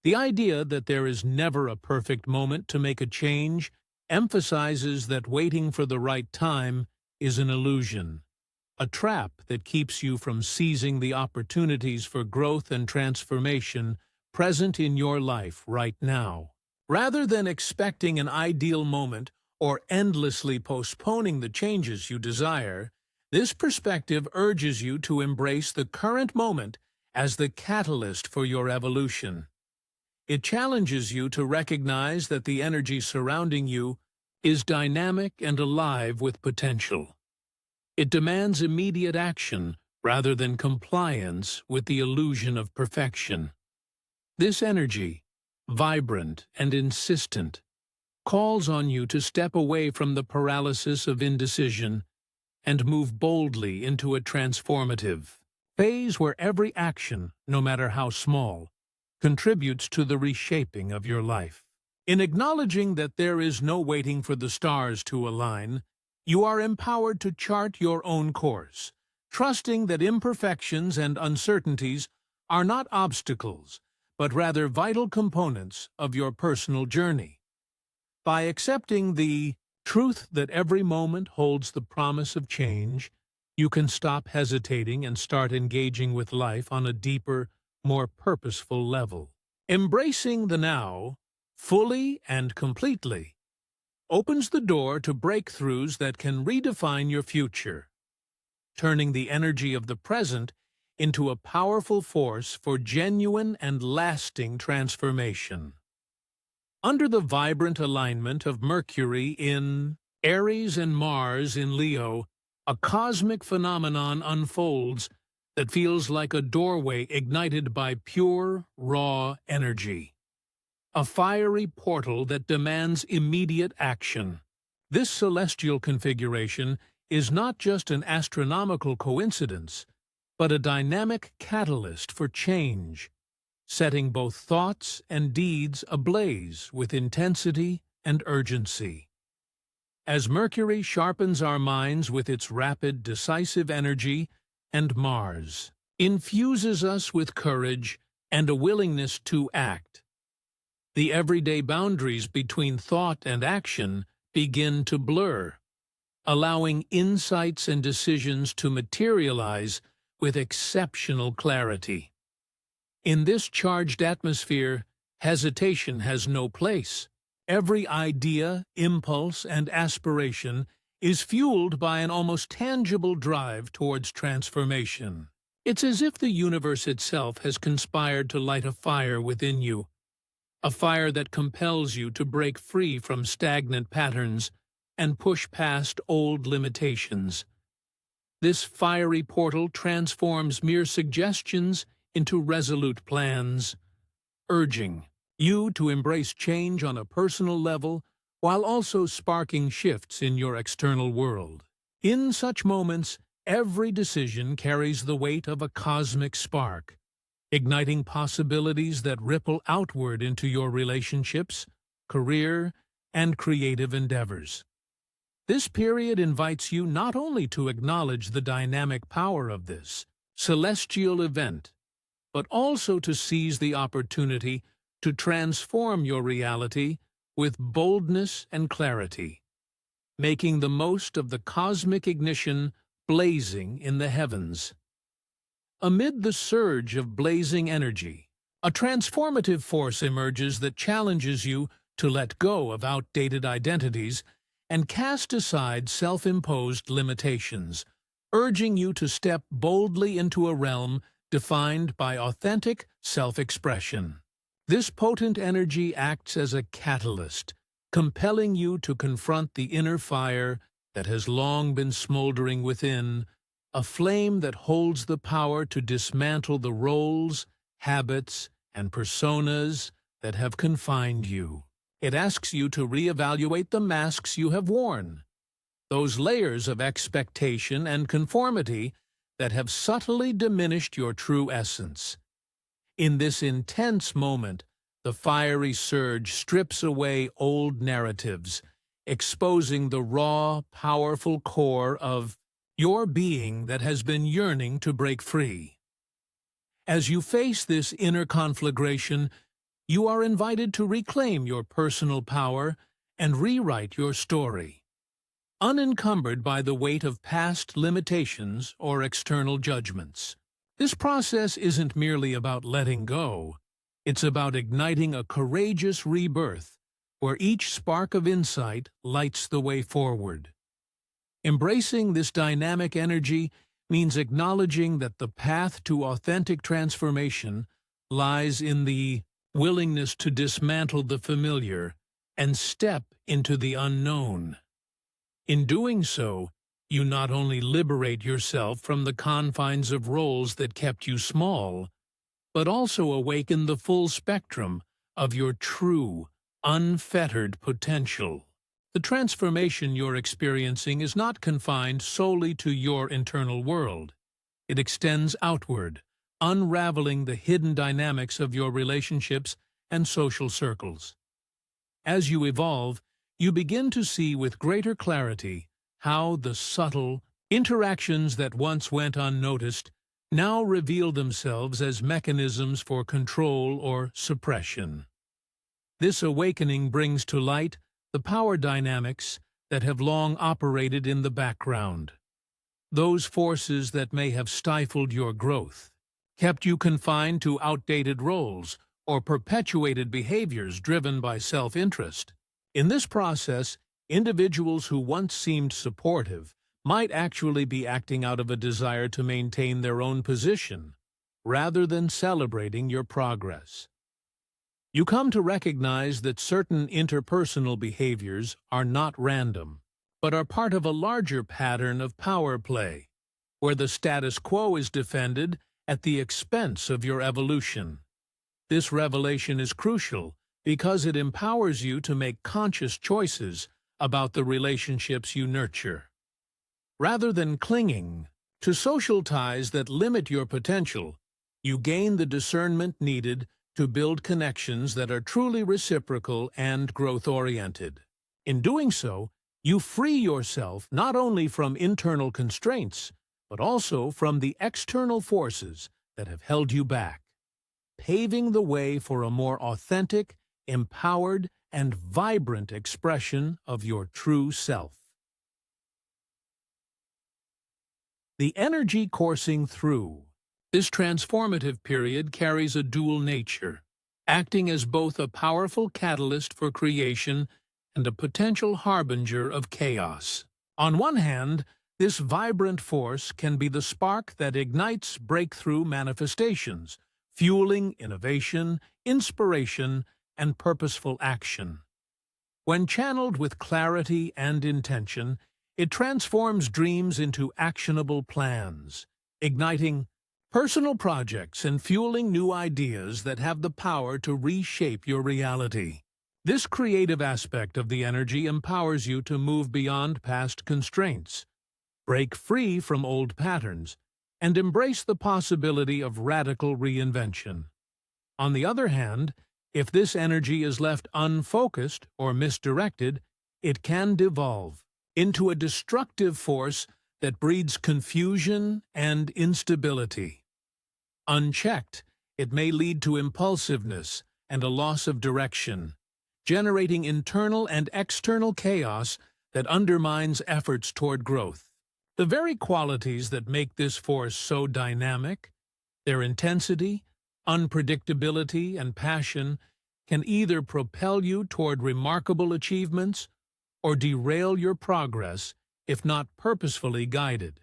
The idea that there is never a perfect moment to make a change emphasizes that waiting for the right time is an illusion, a trap that keeps you from seizing the opportunities for growth and transformation present in your life right now. Rather than expecting an ideal moment or endlessly postponing the changes you desire, this perspective urges you to embrace the current moment as the catalyst for your evolution. It challenges you to recognize that the energy surrounding you is dynamic and alive with potential. It demands immediate action rather than compliance with the illusion of perfection. This energy, vibrant and insistent, calls on you to step away from the paralysis of indecision and move boldly into a transformative phase where every action, no matter how small, contributes to the reshaping of your life. In acknowledging that there is no waiting for the stars to align, you are empowered to chart your own course, trusting that imperfections and uncertainties are not obstacles, but rather vital components of your personal journey. By accepting the truth that every moment holds the promise of change, you can stop hesitating and start engaging with life on a deeper, more purposeful level. Embracing the now, fully and completely, opens the door to breakthroughs that can redefine your future, turning the energy of the present into a powerful force for genuine and lasting transformation. Under the vibrant alignment of Mercury in Aries and Mars in Leo, a cosmic phenomenon unfolds that feels like a doorway ignited by pure, raw energy. A fiery portal that demands immediate action. This celestial configuration is not just an astronomical coincidence, but a dynamic catalyst for change, setting both thoughts and deeds ablaze with intensity and urgency. As Mercury sharpens our minds with its rapid, decisive energy, and Mars infuses us with courage and a willingness to act, the everyday boundaries between thought and action begin to blur, allowing insights and decisions to materialize with exceptional clarity. In this charged atmosphere, hesitation has no place. Every idea, impulse, and aspiration is fueled by an almost tangible drive towards transformation. It's as if the universe itself has conspired to light a fire within you, a fire that compels you to break free from stagnant patterns and push past old limitations. This fiery portal transforms mere suggestions into resolute plans, urging you to embrace change on a personal level while also sparking shifts in your external world. In such moments, every decision carries the weight of a cosmic spark, igniting possibilities that ripple outward into your relationships, career, and creative endeavors. This period invites you not only to acknowledge the dynamic power of this celestial event, but also to seize the opportunity to transform your reality with boldness and clarity, making the most of the cosmic ignition blazing in the heavens. Amid the surge of blazing energy, a transformative force emerges that challenges you to let go of outdated identities and cast aside self-imposed limitations, urging you to step boldly into a realm defined by authentic self-expression. This potent energy acts as a catalyst, compelling you to confront the inner fire that has long been smoldering within, a flame that holds the power to dismantle the roles, habits, and personas that have confined you. It asks you to reevaluate the masks you have worn, those layers of expectation and conformity that have subtly diminished your true essence. In this intense moment, the fiery surge strips away old narratives, exposing the raw, powerful core of your being that has been yearning to break free. As you face this inner conflagration, you are invited to reclaim your personal power and rewrite your story, unencumbered by the weight of past limitations or external judgments. This process isn't merely about letting go, it's about igniting a courageous rebirth where each spark of insight lights the way forward. Embracing this dynamic energy means acknowledging that the path to authentic transformation lies in the willingness to dismantle the familiar and step into the unknown. In doing so, you not only liberate yourself from the confines of roles that kept you small, but also awaken the full spectrum of your true, unfettered potential. The transformation you're experiencing is not confined solely to your internal world. It extends outward, unraveling the hidden dynamics of your relationships and social circles. As you evolve, you begin to see with greater clarity how the subtle interactions that once went unnoticed now reveal themselves as mechanisms for control or suppression. This awakening brings to light the power dynamics that have long operated in the background. Those forces that may have stifled your growth, kept you confined to outdated roles, or perpetuated behaviors driven by self-interest. In this process, individuals who once seemed supportive might actually be acting out of a desire to maintain their own position, rather than celebrating your progress. You come to recognize that certain interpersonal behaviors are not random, but are part of a larger pattern of power play, where the status quo is defended at the expense of your evolution. This revelation is crucial because it empowers you to make conscious choices about the relationships you nurture. Rather than clinging to social ties that limit your potential, you gain the discernment needed to build connections that are truly reciprocal and growth-oriented. In doing so, you free yourself not only from internal constraints, but also from the external forces that have held you back, paving the way for a more authentic, empowered, and vibrant expression of your true self. The energy coursing through this transformative period carries a dual nature, acting as both a powerful catalyst for creation and a potential harbinger of chaos. On one hand, this vibrant force can be the spark that ignites breakthrough manifestations, fueling innovation, inspiration, and purposeful action. When channeled with clarity and intention, it transforms dreams into actionable plans, igniting personal projects and fueling new ideas that have the power to reshape your reality. This creative aspect of the energy empowers you to move beyond past constraints, break free from old patterns, and embrace the possibility of radical reinvention. On the other hand, if this energy is left unfocused or misdirected, it can devolve into a destructive force that breeds confusion and instability. Unchecked, it may lead to impulsiveness and a loss of direction, generating internal and external chaos that undermines efforts toward growth. The very qualities that make this force so dynamic, their intensity, unpredictability, and passion, can either propel you toward remarkable achievements or derail your progress if not purposefully guided.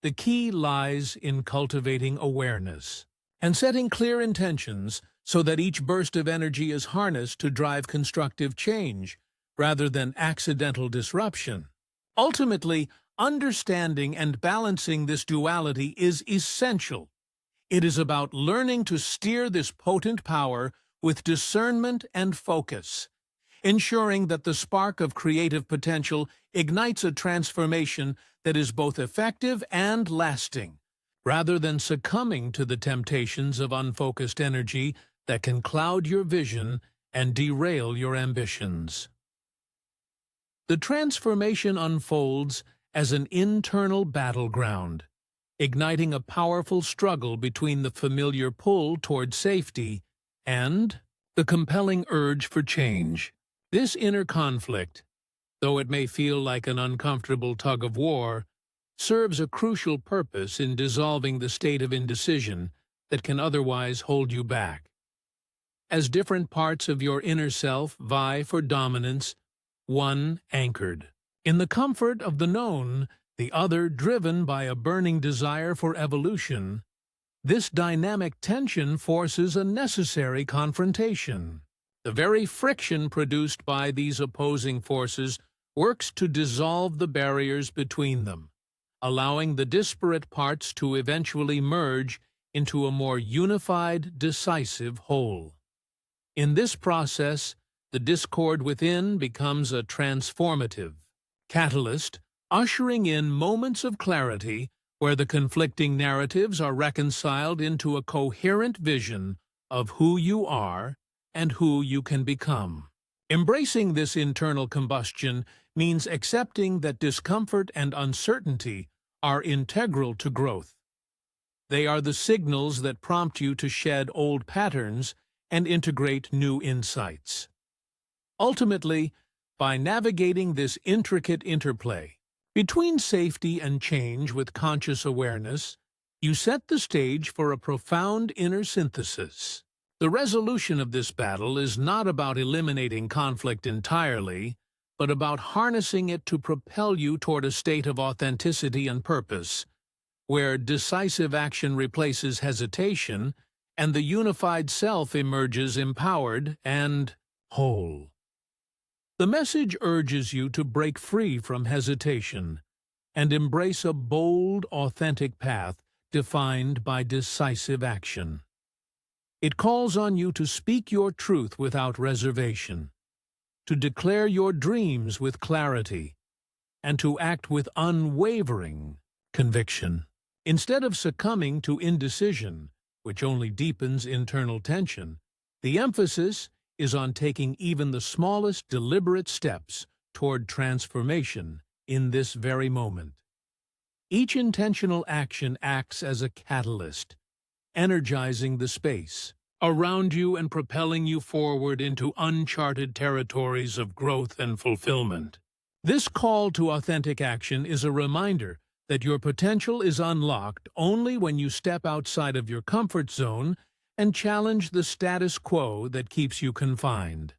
The key lies in cultivating awareness and setting clear intentions so that each burst of energy is harnessed to drive constructive change rather than accidental disruption. Ultimately, understanding and balancing this duality is essential. It is about learning to steer this potent power with discernment and focus, ensuring that the spark of creative potential ignites a transformation that is both effective and lasting, rather than succumbing to the temptations of unfocused energy that can cloud your vision and derail your ambitions. The transformation unfolds as an internal battleground, igniting a powerful struggle between the familiar pull toward safety and The compelling urge for change. This inner conflict, though it may feel like an uncomfortable tug of war, serves a crucial purpose in dissolving the state of indecision that can otherwise hold you back. As different parts of your inner self vie for dominance, one anchored in the comfort of the known, the other driven by a burning desire for evolution, this dynamic tension forces a necessary confrontation. The very friction produced by these opposing forces works to dissolve the barriers between them, allowing the disparate parts to eventually merge into a more unified, decisive whole. In this process, the discord within becomes a transformative catalyst, ushering in moments of clarity where the conflicting narratives are reconciled into a coherent vision of who you are and who you can become. Embracing this internal combustion means accepting that discomfort and uncertainty are integral to growth. They are the signals that prompt you to shed old patterns and integrate new insights. Ultimately, by navigating this intricate interplay between safety and change with conscious awareness, you set the stage for a profound inner synthesis. The resolution of this battle is not about eliminating conflict entirely, but about harnessing it to propel you toward a state of authenticity and purpose, where decisive action replaces hesitation and the unified self emerges empowered and whole. The message urges you to break free from hesitation and embrace a bold, authentic path defined by decisive action. It calls on you to speak your truth without reservation, to declare your dreams with clarity, and to act with unwavering conviction. Instead of succumbing to indecision, which only deepens internal tension, the emphasis is on taking even the smallest deliberate steps toward transformation in this very moment. Each intentional action acts as a catalyst, energizing the space around you and propelling you forward into uncharted territories of growth and fulfillment. This call to authentic action is a reminder that your potential is unlocked only when you step outside of your comfort zone and challenge the status quo that keeps you confined.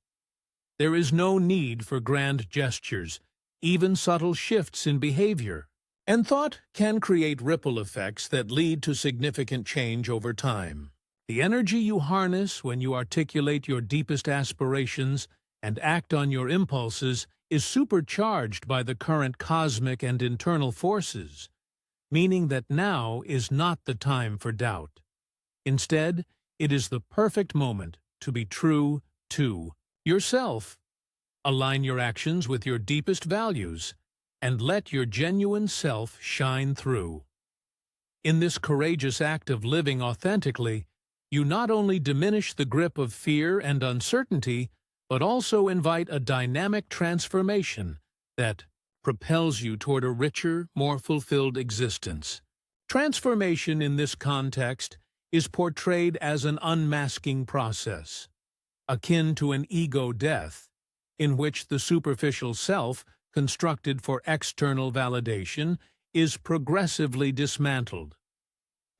There is no need for grand gestures, even subtle shifts in behavior, and thought can create ripple effects that lead to significant change over time. The energy you harness when you articulate your deepest aspirations and act on your impulses is supercharged by the current cosmic and internal forces, meaning that now is not the time for doubt. Instead, it is the perfect moment to be true to yourself. Align your actions with your deepest values and let your genuine self shine through. In this courageous act of living authentically, you not only diminish the grip of fear and uncertainty, but also invite a dynamic transformation that propels you toward a richer, more fulfilled existence. Transformation in this context is portrayed as an unmasking process, akin to an ego death, in which the superficial self, constructed for external validation, is progressively dismantled.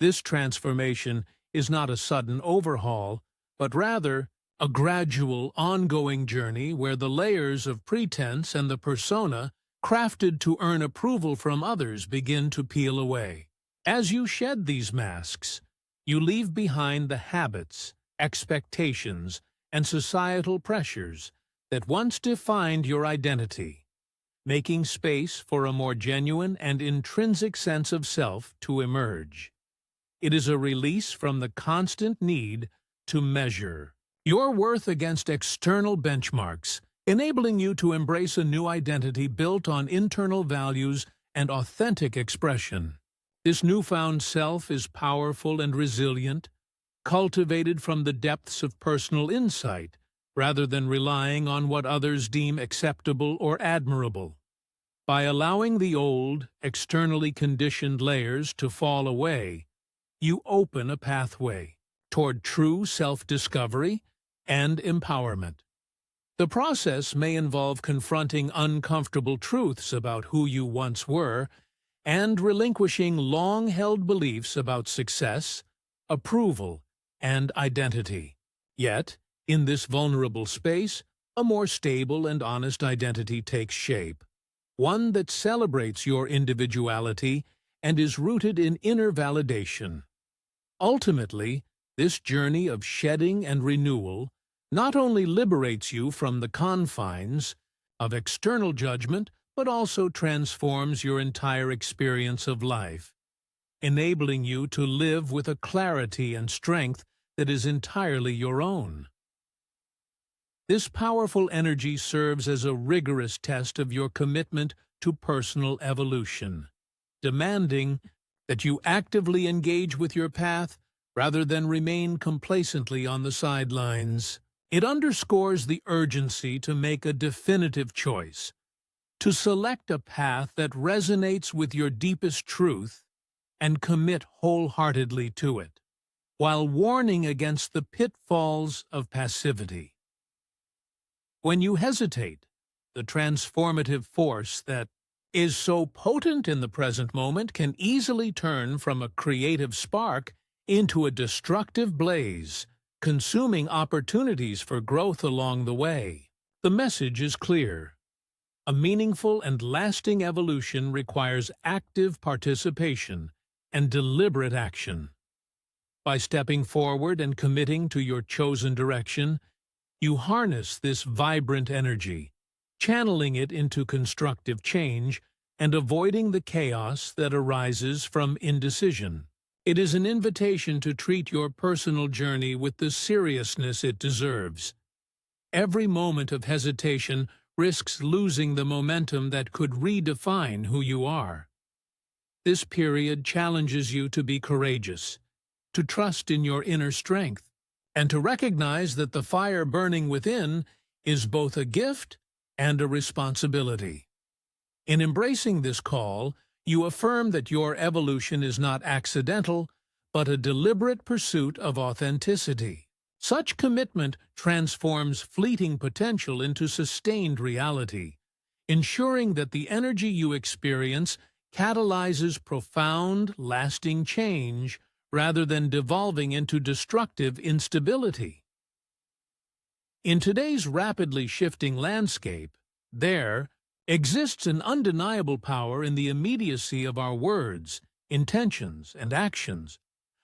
This transformation is not a sudden overhaul, but rather a gradual, ongoing journey where the layers of pretense and the persona crafted to earn approval from others begin to peel away. As you shed these masks, you leave behind the habits, expectations, and societal pressures that once defined your identity, making space for a more genuine and intrinsic sense of self to emerge. It is a release from the constant need to measure your worth against external benchmarks, enabling you to embrace a new identity built on internal values and authentic expression. This newfound self is powerful and resilient, cultivated from the depths of personal insight, rather than relying on what others deem acceptable or admirable. By allowing the old, externally conditioned layers to fall away, you open a pathway toward true self-discovery and empowerment. The process may involve confronting uncomfortable truths about who you once were and relinquishing long-held beliefs about success, approval, and identity. Yet, in this vulnerable space, a more stable and honest identity takes shape, one that celebrates your individuality and is rooted in inner validation. Ultimately, this journey of shedding and renewal not only liberates you from the confines of external judgment, but also transforms your entire experience of life, enabling you to live with a clarity and strength that is entirely your own. This powerful energy serves as a rigorous test of your commitment to personal evolution, demanding that you actively engage with your path rather than remain complacently on the sidelines. It underscores the urgency to make a definitive choice, to select a path that resonates with your deepest truth and commit wholeheartedly to it, while warning against the pitfalls of passivity. When you hesitate, the transformative force that is so potent in the present moment can easily turn from a creative spark into a destructive blaze, consuming opportunities for growth along the way. The message is clear. A meaningful and lasting evolution requires active participation and deliberate action. By stepping forward and committing to your chosen direction, you harness this vibrant energy, channeling it into constructive change and avoiding the chaos that arises from indecision. It is an invitation to treat your personal journey with the seriousness it deserves. Every moment of hesitation risks losing the momentum that could redefine who you are. This period challenges you to be courageous, to trust in your inner strength, and to recognize that the fire burning within is both a gift and a responsibility. In embracing this call, you affirm that your evolution is not accidental, but a deliberate pursuit of authenticity. Such commitment transforms fleeting potential into sustained reality, ensuring that the energy you experience catalyzes profound, lasting change rather than devolving into destructive instability. In today's rapidly shifting landscape, there exists an undeniable power in the immediacy of our words, intentions, and actions,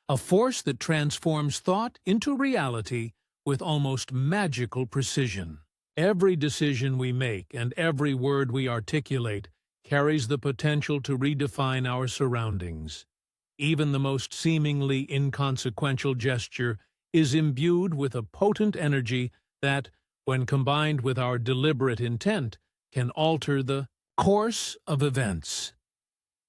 a force that transforms thought into reality with almost magical precision. Every decision we make and every word we articulate carries the potential to redefine our surroundings. Even the most seemingly inconsequential gesture is imbued with a potent energy that, when combined with our deliberate intent, can alter the course of events.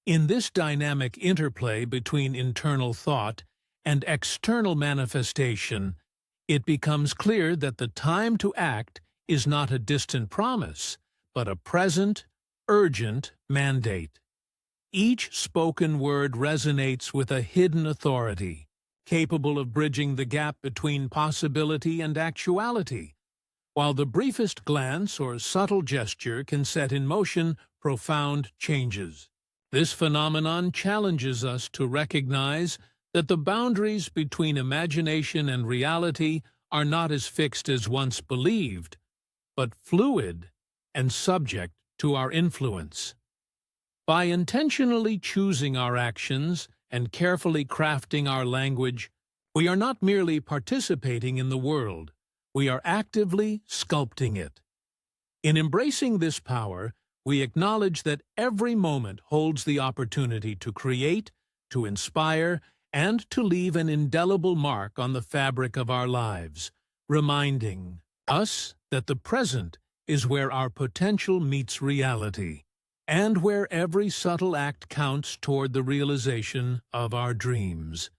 In this dynamic interplay between internal thought and external manifestation, it becomes clear that the time to act is not a distant promise, but a present, urgent mandate. Each spoken word resonates with a hidden authority, capable of bridging the gap between possibility and actuality, while the briefest glance or subtle gesture can set in motion profound changes. This phenomenon challenges us to recognize that the boundaries between imagination and reality are not as fixed as once believed, but fluid and subject to our influence. By intentionally choosing our actions and carefully crafting our language, we are not merely participating in the world, we are actively sculpting it. In embracing this power, we acknowledge that every moment holds the opportunity to create, to inspire, and to leave an indelible mark on the fabric of our lives, reminding us that the present is where our potential meets reality, and where every subtle act counts toward the realization of our dreams.